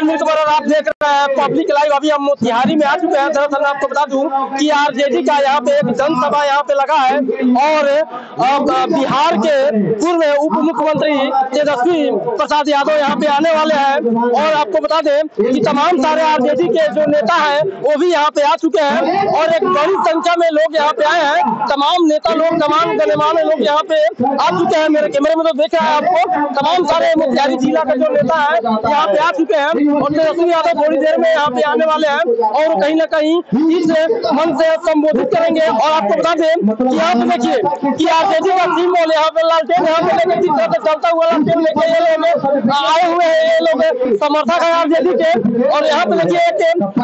रणवीर कुमार और आप देख रहे हैं पब्लिक लाइव। अभी हम मोतिहारी में आ चुके हैं। दरअसल आपको बता दूं कि आरजेडी का यहाँ पे एक जनसभा यहाँ पे लगा है और बिहार के पूर्व उप मुख्यमंत्री तेजस्वी प्रसाद यादव यहाँ पे आने वाले हैं। और आपको बता दें कि तमाम सारे आरजेडी के जो नेता हैं वो भी यहाँ पे आ चुके हैं और एक बड़ी संख्या में लोग यहाँ पे आए हैं। तमाम नेता लोग, तमाम गणमान्य लोग यहाँ पे आ चुके हैं। मेरे कैमरे में तो देख रहे हैं आपको तमाम सारे मोतिहारी जिला के जो नेता है यहाँ पे आ चुके हैं और तेजस्वी यादव थोड़ी देर में यहाँ पे आने वाले हैं और कहीं ना कहीं इस मन से संबोधित करेंगे। और आपको बता दें कि यहाँ पे देखिए कि आरजेडी का टीम वाले यहाँ पे लालटेन यहाँ पे लेकर जिस तरह से चलता हुआ लालटेन लेके ये लोग आए हुए हैं, ये लोग समर्थक है आरजेडी के। और यहाँ पे देखिए एक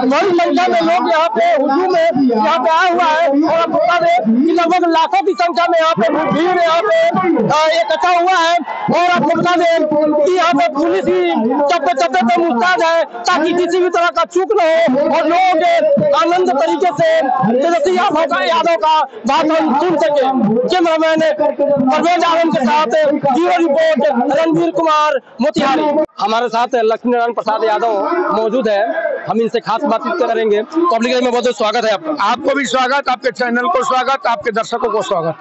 बड़ी संख्या में लोग यहाँ पे हुजूम में यहाँ पे आया हुआ है और आपको बता दें कि लगभग लाखों की संख्या में यहाँ पे भीड़ यहाँ पे इकट्ठा हुआ है। और आपको बता दें कि यहाँ पे पुलिस ही चप्पे चप्पे पे मुस्तैद है ताकि किसी भी तरह का चूक न हो और लोग आनंद तरीके से तेजस्वी यादव का भाषण सुन सके। कैमरामैन परवेज आलम के साथ ब्यूरो रिपोर्ट रणवीर कुमार मोतिहारी। हमारे साथ लक्ष्मी नारायण प्रसाद यादव मौजूद है, हम इनसे खास बातचीत करेंगे। पब्लिक में बहुत बहुत स्वागत है आपका। आपको भी स्वागत, आपके चैनल को स्वागत, आपके दर्शकों को स्वागत।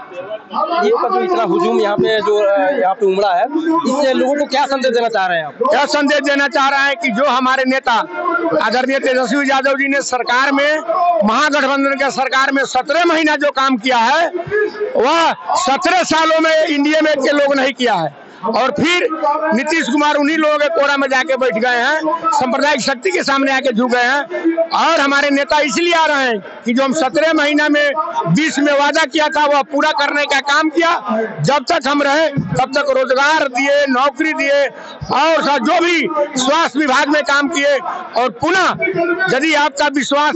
ये जो इतना हुजूम यहाँ पे जो यहाँ पे उमड़ा है, इससे लोगों को क्या संदेश देना चाह रहे हैं आप? क्या संदेश देना चाह रहा है कि जो हमारे नेता आदरणीय तेजस्वी यादव जी ने सरकार में, महागठबंधन के सरकार में 17 महीना जो काम किया है वह 17 सालों में इंडिया में के लोग नहीं किया है। और फिर नीतीश कुमार उन्हीं लोगों के कोरा में जाके बैठ गए हैं, सांप्रदायिक शक्ति के सामने आके झुक गए हैं। और हमारे नेता इसलिए आ रहे हैं कि जो हम 17 महीना में 20 में वादा किया था वह पूरा करने का काम किया। जब तक हम रहे तब तक रोजगार दिए, नौकरी दिए और जो भी स्वास्थ्य विभाग में काम किए। और पुनः यदि आपका विश्वास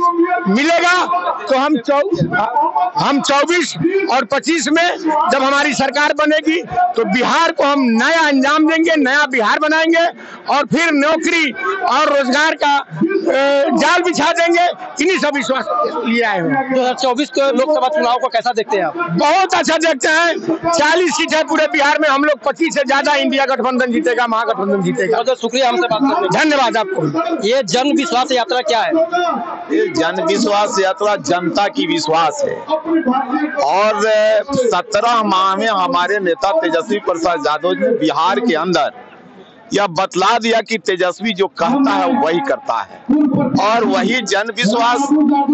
मिलेगा तो हम 24 और 25 में जब हमारी सरकार बनेगी तो बिहार को हम नया अंजाम देंगे, नया बिहार बनाएंगे और फिर नौकरी और रोजगार का जाल बिछा देंगे। इन्हीं सब विश्वास लिए आए हैं। 2024 के लोकसभा चुनाव को कैसा देखते हैं आप? बहुत अच्छा देखते हैं। 40 सीट है पूरे बिहार में, हम लोग 25 से ज्यादा इंडिया गठबंधन जीतेगा, महागठबंधन जीतेगा। बहुत शुक्रिया हमसे बात करने। धन्यवाद आपको। ये जन विश्वास यात्रा क्या है? ये जन विश्वास यात्रा जनता की विश्वास है और 17 माह में हमारे नेता तेजस्वी प्रसाद यादव ने बिहार के अंदर यह बतला दिया कि तेजस्वी जो कहता है वही करता है। और वही जन विश्वास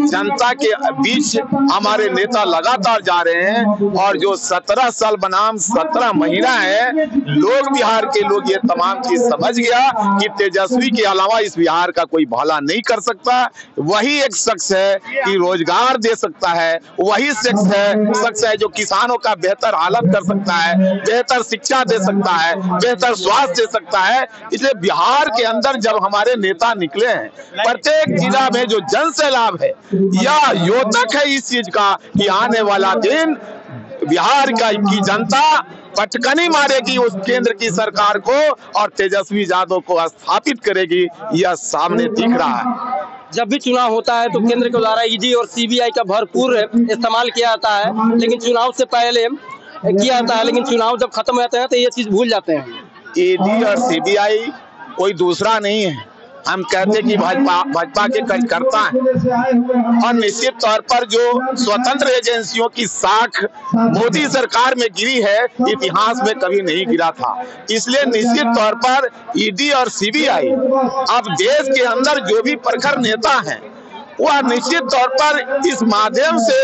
जनता के बीच हमारे नेता लगातार जा रहे हैं। और जो 17 साल बनाम 17 महीना है, लोग, बिहार के लोग ये तमाम चीज समझ गया कि तेजस्वी के अलावा इस बिहार का कोई भला नहीं कर सकता। वही एक शख्स है कि रोजगार दे सकता है, वही शख्स है जो किसानों का बेहतर हालत कर सकता है, बेहतर शिक्षा दे सकता है, बेहतर स्वास्थ्य दे सकता है। इसलिए बिहार के अंदर जब हमारे नेता निकले हैं, प्रत्येक जिला में जो जन सैलाब है यह योतक है इस चीज का कि आने वाला दिन बिहार की जनता पटकनी मारेगी उस केंद्र की सरकार को और तेजस्वी यादव को स्थापित करेगी। यह सामने दिख रहा है। जब भी चुनाव होता है तो केंद्र के द्वारा ईडी और सीबीआई का भरपूर इस्तेमाल किया जाता है, लेकिन चुनाव से पहले किया जाता है, लेकिन चुनाव जब खत्म होते हैं तो ये चीज भूल जाते हैं। ईडी और सीबीआई कोई दूसरा नहीं है। हम कहते कि भाजपा के कार्यकर्ता हैं और निश्चित तौर पर जो स्वतंत्र एजेंसियों की साख मोदी सरकार में गिरी है, इतिहास में कभी नहीं गिरा था। इसलिए निश्चित तौर पर ईडी और सीबीआई अब देश के अंदर जो भी प्रखर नेता हैं वह निश्चित तौर पर इस माध्यम से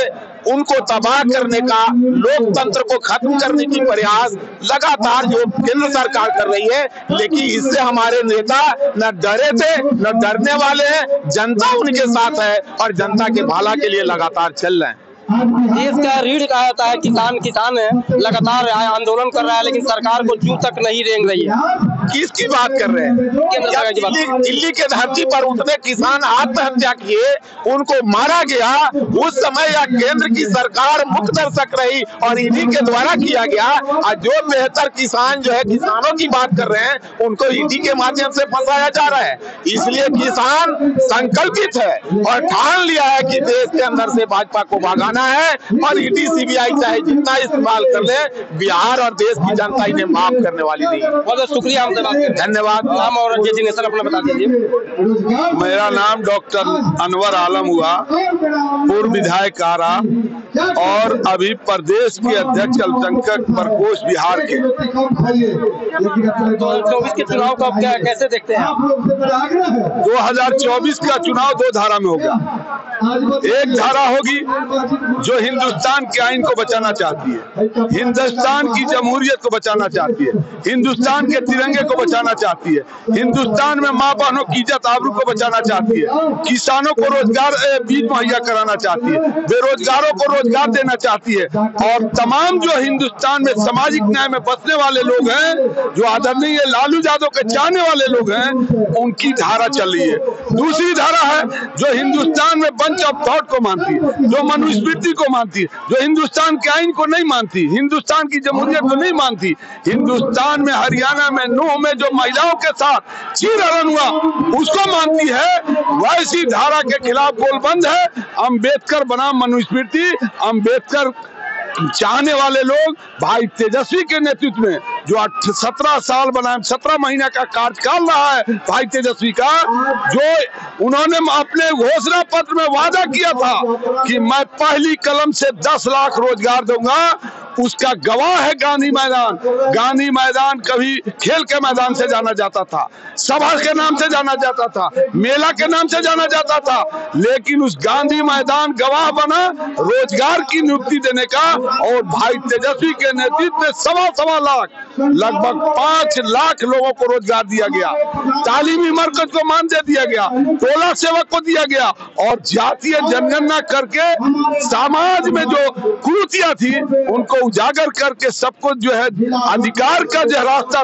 उनको तबाह करने का, लोकतंत्र को खत्म करने की प्रयास लगातार जो केंद्र सरकार कर रही है। लेकिन इससे हमारे नेता न डरे थे न डरने वाले हैं। जनता उनके साथ है और जनता के भला के लिए लगातार चल रहे हैं। देश का रीढ़ कहा जाता है, किसान है, लगातार आंदोलन कर रहा है लेकिन सरकार को जू तक नहीं रेंग रही है। किसकी बात कर रहे हैं? दिल्ली के धरती पर उतने किसान आत्महत्या किए, उनको मारा गया, उस समय यह केंद्र की सरकार मुक्त दर्शक रही और ईडी के द्वारा किया गया। और जो बेहतर किसान जो है, किसानों की बात कर रहे हैं, उनको ईडी के माध्यम से फंसाया जा रहा है। इसलिए किसान संकल्पित है और ठान लिया है कि देश के अंदर से भाजपा को भगाना है और ईडी सीबीआई चाहे जितना इस्तेमाल कर ले, बिहार और देश की जनता इन्हें माफ करने वाली नहीं है। बहुत शुक्रिया। से बात करें। धन्यवाद। नाम और डेजिग्नेशन अपना बता दीजिए। मेरा नाम डॉक्टर अनवर आलम हुआ, पूर्व विधायक आरा और अभी प्रदेश के अध्यक्ष अल्पसंख्यक प्रकोष्ठ बिहार के। 2024 के चुनाव को आप कैसे देखते हैं? 2024 का चुनाव दो धारा में होगा। एक धारा होगी जो हिंदुस्तान के आइन को बचाना चाहती है, हिंदुस्तान की जमहूरियत को बचाना चाहती है, हिंदुस्तान के तिरंगे को बचाना चाहती है, हिंदुस्तान में माँ बहनों की इज्जत आबरू को बचाना चाहती है, किसानों को रोजगार बीज मुहैया कराना चाहती है, बेरोजगारों को रोजगार देना चाहती है और तमाम जो हिंदुस्तान में सामाजिक न्याय में बसने वाले लोग हैं, जो आदरणीय लालू यादव के चाहने वाले लोग हैं, उनकी धारा चल रही है। दूसरी धारा है जो हिंदुस्तान में बंच ऑफ थॉट को मानती है, जो मनुस्मृति को मानती है, जो हिंदुस्तान के आइन को नहीं मानती, हिंदुस्तान की जमहूरियत को नहीं मानती। हिंदुस्तान में हरियाणा में नूह में जो महिलाओं के साथ चीरहरण हुआ उसको मानती है, वैसी धारा के खिलाफ बोल बंद है। अम्बेडकर बनाम मनुस्मृति, अम्बेडकर चाहने वाले लोग भाई तेजस्वी के नेतृत्व में जो 17 साल बनाए, 17 महीना का कार्यकाल रहा है भाई तेजस्वी का, जो उन्होंने अपने घोषणा पत्र में वादा किया था कि मैं पहली कलम से 10 लाख रोजगार दूंगा, उसका गवाह है गांधी मैदान। गांधी मैदान कभी खेल के मैदान से जाना जाता था, सभा के नाम से जाना जाता था, मेला के नाम से जाना जाता था, लेकिन उस गांधी मैदान गवाह बना रोजगार की नियुक्ति देने का। और भाई तेजस्वी के नेतृत्व में सवा लाख, लगभग 5 लाख लोगों को रोजगार दिया गया, तालीमी मरकज को मानदेय दिया गया, टोला सेवक को दिया गया और जातीय जनगणना करके समाज में जो कुरीतियां थी उनको उजागर करके सबको जो है अधिकार का जो रास्ता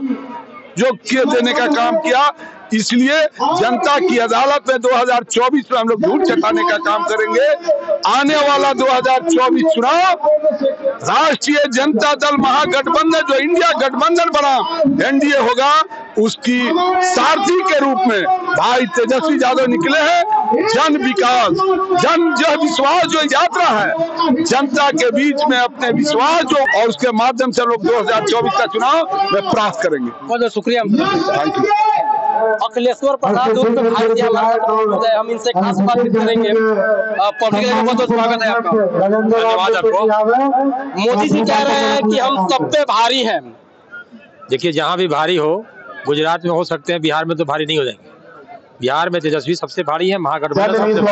जो किए देने का काम किया। इसलिए जनता की अदालत में 2024 में हम लोग झूठ चटाने का काम करेंगे। आने वाला 2024 चुनाव राष्ट्रीय जनता दल महागठबंधन जो इंडिया गठबंधन बना एनडीए होगा, उसकी सारथी के रूप में भाई तेजस्वी यादव निकले हैं। जन विकास, जन विश्वास जो यात्रा है, जनता के बीच में अपने विश्वास जो और उसके माध्यम से लोग 2024 का चुनाव में प्राप्त करेंगे। बहुत शुक्रिया। Thank you. अखिलेश्वर प्रसाद हम इनसे खास बातचीत करेंगे। पब्लिक में बहुत बहुत स्वागत है आपका। धन्यवाद आपको। मोदी जी कह रहे हैं कि हम सब पे भारी हैं। देखिए, जहाँ भी भारी हो, गुजरात में हो सकते हैं, बिहार में तो भारी नहीं हो जाएंगे। बिहार में तेजस्वी सबसे भारी है, महागठबंधन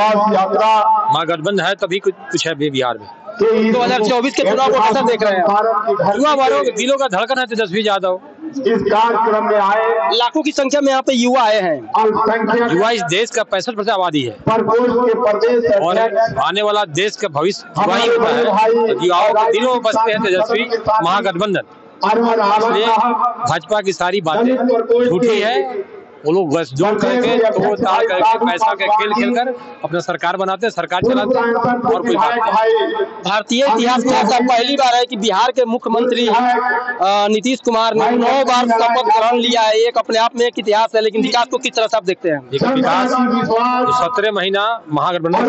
है तभी कुछ है बिहार में। 2024 के चुनाव को कैसा देख रहे हैं? युवा वालों के दिलों का धड़कन है तेजस्वी यादव। इस कार्यक्रम में आए लाखों की संख्या में यहाँ पे युवा आए हैं। युवा इस देश का 65% आबादी है और आने वाला देश का भविष्य युवा ही होता है। युवाओं के दिलों में बसते हैं तेजस्वी महागठबंधन। इसलिए भाजपा की सारी बातें झूठी है। वो लोग बस जोड़ करके तोड़ ताड़ करके पैसा के खेल खेलकर अपना सरकार बनाते हैं, सरकार चलाते हैं और कोई बात नहीं। भारतीय इतिहास में ऐसा पहली बार है कि बिहार के मुख्यमंत्री नीतीश कुमार ने 9 बार शपथ ग्रहण लिया है। एक अपने आप में एक इतिहास है, लेकिन विकास को किस तरह से आप देखते हैं? विकास जो 17 महीना महागठबंधन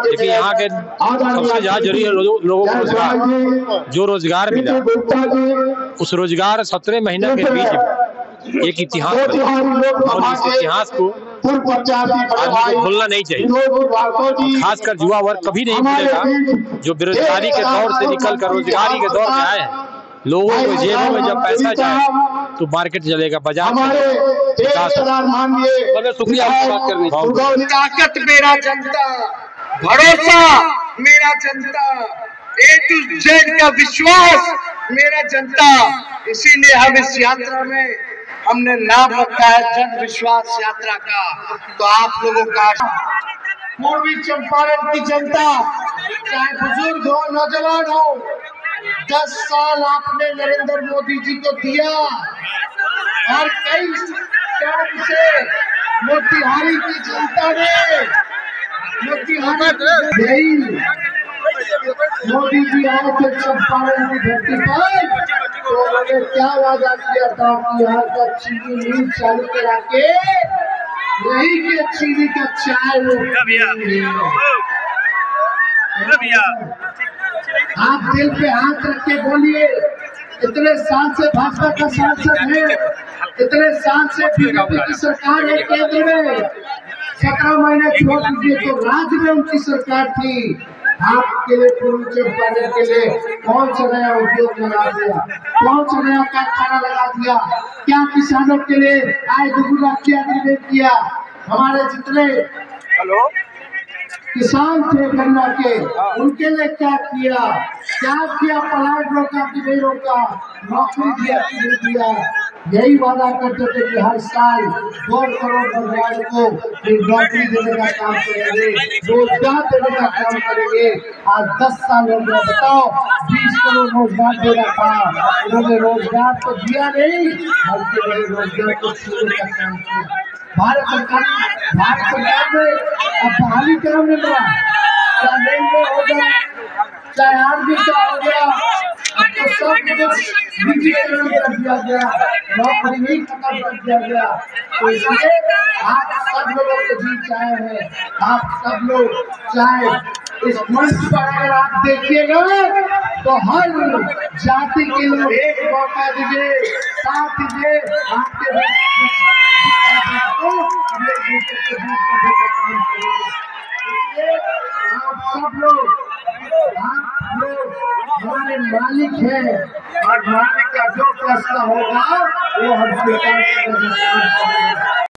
देखिए, यहाँ के सबसे ज्यादा जरूरी है लोगों को रोजगार। जो रोजगार मिला उस रोजगार 17 महीना के बीच में एक इतिहास और इस इतिहास को आदमी को भूलना नहीं चाहिए। खासकर युवा वर्ग कभी नहीं भूलेगा जो बेरोजगारी के दौर से निकलकर रोजगारी के दौर में आए हैं। लोगों के जेबों में जब पैसा जाए तो मार्केट चलेगा, बाजार चलेगा। शुक्रिया बात करने। ताकत मेरा जनता, भरोसा मेरा जनता, A to Z का विश्वास मेरा जनता। इसीलिए हम इस यात्रा में हमने नाम रखा है जन विश्वास यात्रा का। तो आप लोगों का पूर्वी चंपारण की जनता, चाहे बुजुर्ग हो नौजवान हो, 10 साल आपने नरेंद्र मोदी जी को दिया और कई टर्म से मोतिहारी की जनता ने मोदी जी आए थे चंपारण की धरती पर, तो उन्होंने क्या वादा किया था कि यहाँ का चीनी मिल चालू करा के वही के चीनी का चाय वो आप दिल पे हाथ रख के बोलिए इतने साल से भाजपा का सांसद है, इतने साल से बीजेपी की सरकार है केंद्र में, 17 महीने छोड़ दीजिए तो राज्य में उनकी सरकार थी। आपके लिए पूर्वांचल उत्पादन के लिए कौन सा नया उद्योग लगा दिया, कौन सा नया कारखाना लगा दिया, क्या किसानों के लिए आय दोगुना किया कि नहीं किया? हमारे जितने किसान थे गन्ना के, उनके लिए क्या किया? प्लांट रोका कि नहीं रोका? नौकरी दिया कि नहीं दिया? यही वादा करते थे कि हर साल 2 करोड़ परिवार को नौकरी देने का काम करेंगे, रोजगार देने का काम करेंगे। आज 10 साल हो गया, बताओ 20 करोड़ रोजगार देना था, उन्होंने रोजगार तो दिया नहीं, बल्कि रोजगार को छीनने का काम किया। भारत सरकार में अब बहाली काम मिल रहा है, चाहे रेलवे हो गया, चाहे आर्मी का हो गया, अब तो सब कुछ डिजिटल कर दिया गया, नौकरी नहीं खत्म कर दिया गया। तो इसलिए आप सब लोगों के बीच आए हैं, आप सब लोग चाहे इस मंच पर अगर आप देखिएगा तो हर जाति के लोग एक मौका दीजिए, साथ दीजिए, आपके आप सब लोग हमारे मालिक हैं और मालिक का जो फैसला होगा वो हम स्वीकार करेंगे।